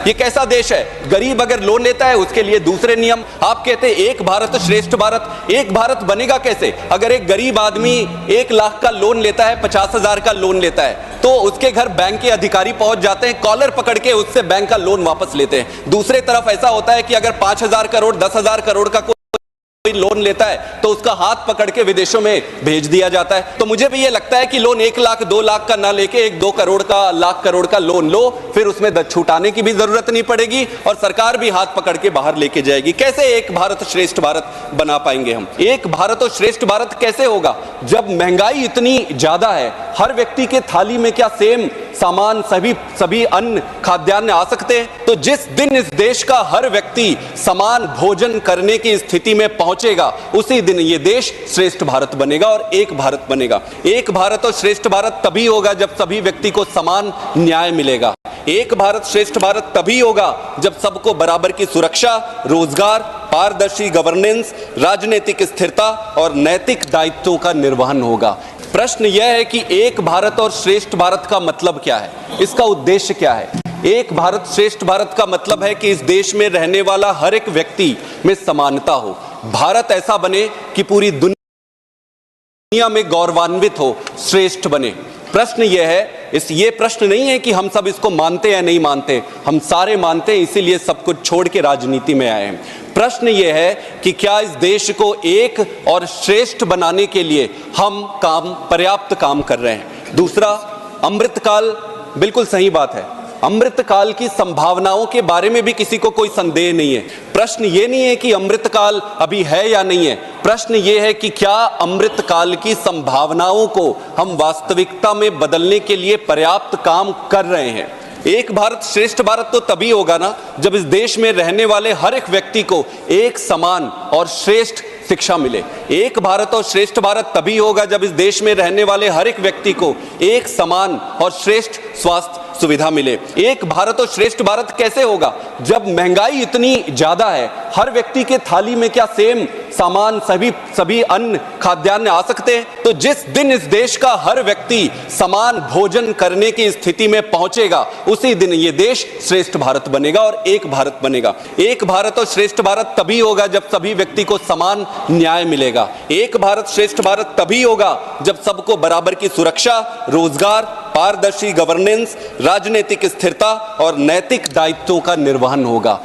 ये कैसा देश है? गरीब अगर लोन लेता है उसके लिए दूसरे नियम। आप कहते हैं एक भारत श्रेष्ठ भारत। एक भारत बनेगा कैसे? अगर एक गरीब आदमी 1 लाख का लोन लेता है, 50,000 का लोन लेता है, तो उसके घर बैंक के अधिकारी पहुंच जाते हैं, कॉलर पकड़ के उससे बैंक का लोन वापस लेते हैं। दूसरे तरफ ऐसा होता है कि अगर 5,000 करोड़ 10,000 करोड़ का कोई लोन लेता है तो उसका हाथ पकड़ के विदेशों में भेज दिया जाता है। तो मुझे भी ये लगता है कि लोन 1 लाख 2 लाख का ना लेके 1-2 करोड़ का, लाख करोड़ का लोन लो, फिर उसमें छूटाने की भी जरूरत नहीं पड़ेगी और सरकार भी हाथ पकड़ के बाहर लेके जाएगी। कैसे एक भारत श्रेष्ठ भारत बना पाएंगे हम? एक भारत और श्रेष्ठ भारत कैसे होगा जब महंगाई इतनी ज्यादा है? हर व्यक्ति के थाली में क्या सेम सामान, सभी अन्न खाद्यान्न आ सकते हैं? तो जिस दिन इस देश का हर व्यक्ति समान भोजन करने की स्थिति में पहुंचेगा, उसी दिन ये देश श्रेष्ठ भारत बनेगा और एक भारत बनेगा। एक भारत और श्रेष्ठ भारत तभी होगा जब सभी व्यक्ति को समान न्याय मिलेगा। एक भारत श्रेष्ठ भारत तभी होगा जब सबको बराबर की सुरक्षा, रोजगार, पारदर्शी गवर्नेंस, राजनीतिक स्थिरता और नैतिक दायित्वों का निर्वहन होगा। प्रश्न यह है कि एक भारत और श्रेष्ठ भारत का मतलब क्या है? इसका उद्देश्य क्या है? एक भारत श्रेष्ठ भारत का मतलब है कि इस देश में रहने वाला हर एक व्यक्ति में समानता हो। भारत ऐसा बने कि पूरी दुनिया में गौरवान्वित हो, श्रेष्ठ बने। प्रश्न यह है, ये प्रश्न नहीं है कि हम सब इसको मानते या नहीं मानते, हम सारे मानते हैं, इसीलिए सब कुछ छोड़ के राजनीति में आए हैं। प्रश्न यह है कि क्या इस देश को एक और श्रेष्ठ बनाने के लिए हम पर्याप्त काम कर रहे हैं? दूसरा, अमृतकाल, बिल्कुल सही बात है, अमृतकाल की संभावनाओं के बारे में भी किसी को कोई संदेह नहीं है। प्रश्न ये नहीं है कि अमृतकाल अभी है या नहीं है, प्रश्न ये है कि क्या अमृतकाल की संभावनाओं को हम वास्तविकता में बदलने के लिए पर्याप्त काम कर रहे हैं। एक भारत श्रेष्ठ भारत तो तभी होगा ना जब इस देश में रहने वाले हर एक व्यक्ति को एक समान और श्रेष्ठ शिक्षा मिले। एक भारत और श्रेष्ठ भारत तभी होगा जब इस देश में रहने वाले हर एक व्यक्ति को एक समान और श्रेष्ठ स्वास्थ्य सुविधा मिले। एक भारत और श्रेष्ठ भारत कैसे होगा जब महंगाई इतनी ज्यादा है, हर व्यक्ति के थाली में क्या सेम सामान, सभी अन्न खाद्यान्न आ सकते हैं? तो जिस दिन इस देश का हर व्यक्ति समान भोजन करने की स्थिति में पहुंचेगा, उसी दिन ये देश श्रेष्ठ भारत बनेगा और एक भारत बनेगा। एक भारत और श्रेष्ठ भारत तभी होगा जब सभी व्यक्ति को समान न्याय मिलेगा। एक भारत श्रेष्ठ भारत तभी होगा जब सबको बराबर की सुरक्षा, रोजगार, पारदर्शी गवर्नेंस, राजनीतिक स्थिरता और नैतिक दायित्वों का निर्वहन होगा।